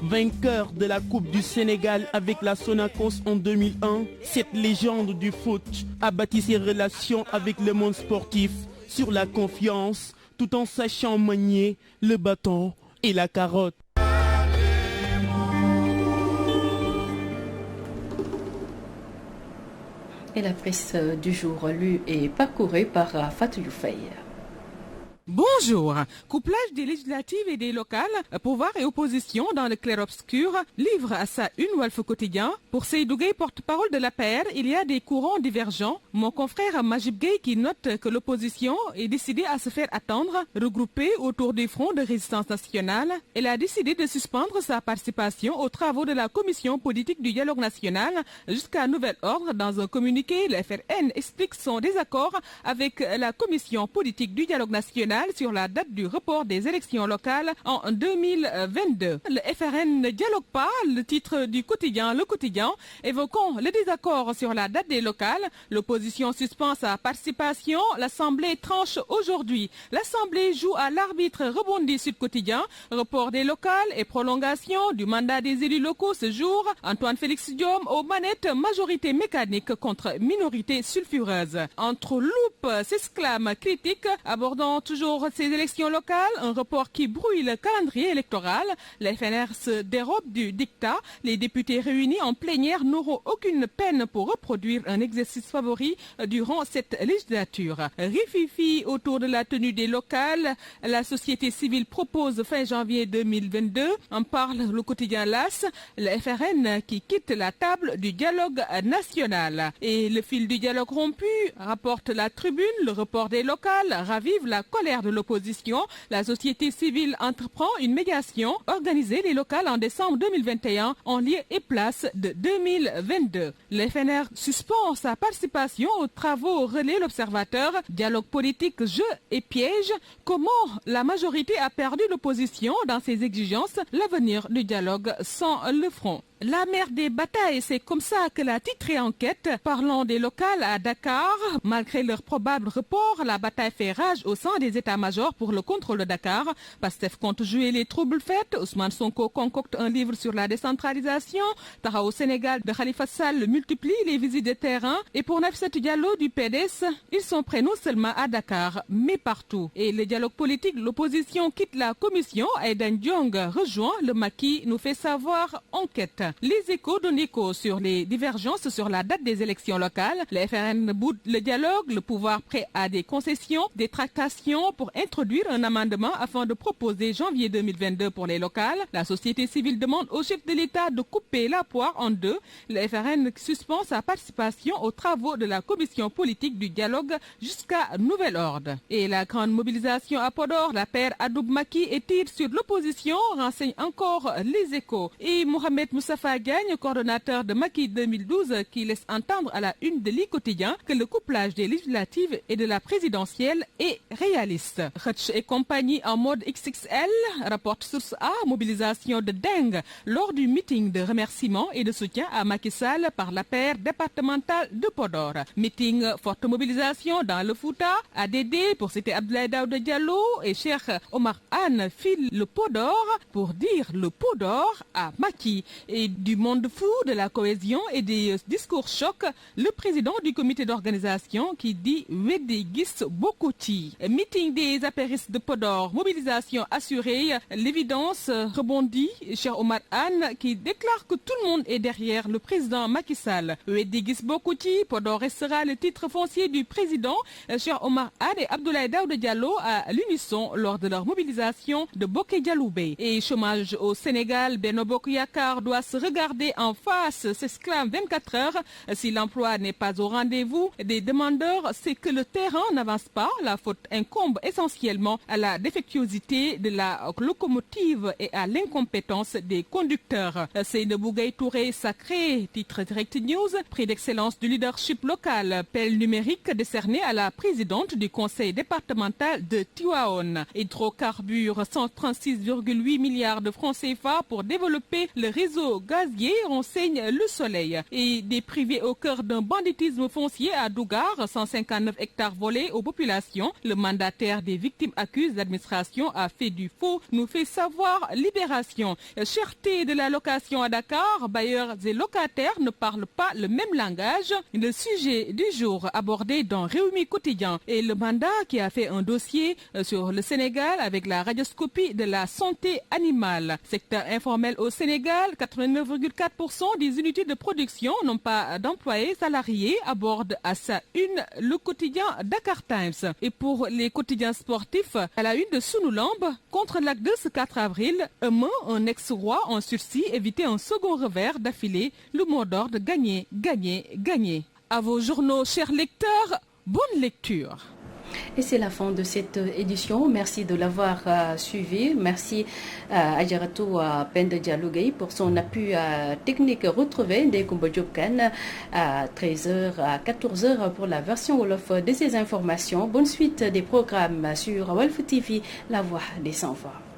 Vainqueur de la Coupe du Sénégal avec la Sonacos en 2001, cette légende du foot a bâti ses relations avec le monde sportif sur la confiance, tout en sachant manier le bâton et la carotte. Et la presse du jour lue et parcourue par Fatou Youfei. Bonjour. Couplage des législatives et des locales, pouvoir et opposition dans le clair-obscur, livre à sa une Walf Quotidien. Pour Seydou Gueye, porte-parole de l'APR, il y a des courants divergents. Mon confrère Majib Gueye qui note que l'opposition est décidée à se faire attendre, regroupée autour du Front de résistance nationale. Elle a décidé de suspendre sa participation aux travaux de la commission politique du dialogue national jusqu'à nouvel ordre. Dans un communiqué, le FRN explique son désaccord avec la commission politique du dialogue national sur la date du report des élections locales en 2022. Le FRN ne dialogue pas, le titre du quotidien Le Quotidien, évoquant le désaccord sur la date des locales. L'opposition suspend sa participation, l'Assemblée tranche aujourd'hui. L'Assemblée joue à l'arbitre, rebondit Sud Quotidien, report des locales et prolongation du mandat des élus locaux ce jour. Antoine Félix Diome aux manettes, majorité mécanique contre minorité sulfureuse. Entre loupe, s'exclame critique, abordant toujours ces élections locales, un report qui brouille le calendrier électoral. La FNR se dérobe du dictat. Les députés réunis en plénière n'auront aucune peine pour reproduire un exercice favori durant cette législature. Rififi autour de la tenue des locales. La société civile propose fin janvier 2022. En parle le quotidien LAS. Le FRN qui quitte la table du dialogue national. Et le fil du dialogue rompu, rapporte la Tribune, le report des locales ravive la colère de l'opposition. La société civile entreprend une médiation, organiser les locales en décembre 2021 en lieu et place de 2022. Le FNR suspend sa participation aux travaux relais l'Observateur. Dialogue politique, jeu et piège. Comment la majorité a perdu l'opposition dans ses exigences? L'avenir du dialogue sans le front. La mer des batailles, c'est comme ça que l'a titré Enquête. Parlons des locales à Dakar. Malgré leur probable report, la bataille fait rage au sein des états-majors pour le contrôle de Dakar. Pastef compte jouer les troubles faits. Ousmane Sonko concocte un livre sur la décentralisation. Taha au Sénégal de Khalifa Sall multiplie les visites de terrain. Et pour Nafissatou Diallo du PDS, ils sont prêts non seulement à Dakar, mais partout. Et le dialogue politique, l'opposition quitte la commission. Aïdan Diong rejoint le maquis, nous fait savoir Enquête. Les échos donnent écho sur les divergences sur la date des élections locales. Le FRN boude le dialogue, le pouvoir prêt à des concessions, des tractations pour introduire un amendement afin de proposer janvier 2022 pour les locales. La société civile demande au chef de l'État de couper la poire en deux. Le FRN suspend sa participation aux travaux de la commission politique du dialogue jusqu'à nouvel ordre. Et la grande mobilisation à Podor, la paire Adoub Maki et tire sur l'opposition, renseigne encore les échos. Et Mohamed Moussa Gagne, coordonnateur de Maki 2012, qui laisse entendre à la une de l'I quotidien que le couplage des législatives et de la présidentielle est réaliste. Rutsch et compagnie en mode XXL, rapporte Source A, mobilisation de dingue lors du meeting de remerciement et de soutien à Macky Sall par la paire départementale de Podor. Meeting, forte mobilisation dans le Fouta, ADD pour citer Abdoulaye Daouda Diallo et Cheikh Omar Anne file le Podor pour dire le Podor à Macky. Et du monde fou, de la cohésion et des discours chocs, le président du comité d'organisation qui dit Wedi Gis Bokoti. Meeting des apéristes de Podor, mobilisation assurée, l'évidence rebondit, cher Omar Anne qui déclare que tout le monde est derrière le président Macky Sall. Wedi Gis Bokoti, Podor restera le titre foncier du président, cher Omar Anne et Abdoulaye Daouda Diallo à l'unisson lors de leur mobilisation de Boké Dialoubé. Et chômage au Sénégal, Benno Bokk Yakaar doit se regarder en face, s'exclame 24 heures. Si l'emploi n'est pas au rendez-vous des demandeurs, c'est que le terrain n'avance pas. La faute incombe essentiellement à la défectuosité de la locomotive et à l'incompétence des conducteurs. Seynabou Gaye Touré sacré, titre Direct News, prix d'excellence du leadership local, pelle numérique décerné à la présidente du conseil départemental de Tivaouane. Hydrocarbures, 136,8 milliards de francs CFA pour développer le réseau gazier, enseigne Le Soleil. Et des privés au cœur d'un banditisme foncier à Dougar, 159 hectares volés aux populations. Le mandataire des victimes accuse l'administration a fait du faux, nous fait savoir Libération. Cherté de la location à Dakar, bailleurs et locataires ne parlent pas le même langage. Le sujet du jour abordé dans Réumi Quotidien et le mandat qui a fait un dossier sur le Sénégal avec la radioscopie de la santé animale. Secteur informel au Sénégal, 89,4% des unités de production n'ont pas d'employés salariés, aborde à sa une le quotidien Dakar Times. Et pour les quotidiens sportifs, à la une de Sunoulamb, contre l'Agde ce 4 avril, un ex-roi en sursis évitait un second revers d'affilée, le mot d'ordre gagner, gagner, gagner. À vos journaux, chers lecteurs, bonne lecture. Et c'est la fin de cette édition. Merci de l'avoir suivi. Merci à Adjaratou Penda Dialoguei pour son appui technique retrouvé des Koumba Diopkan à 13h à 14h pour la version Wolof de ces informations. Bonne suite des programmes sur Walf TV, la voix des sans voix.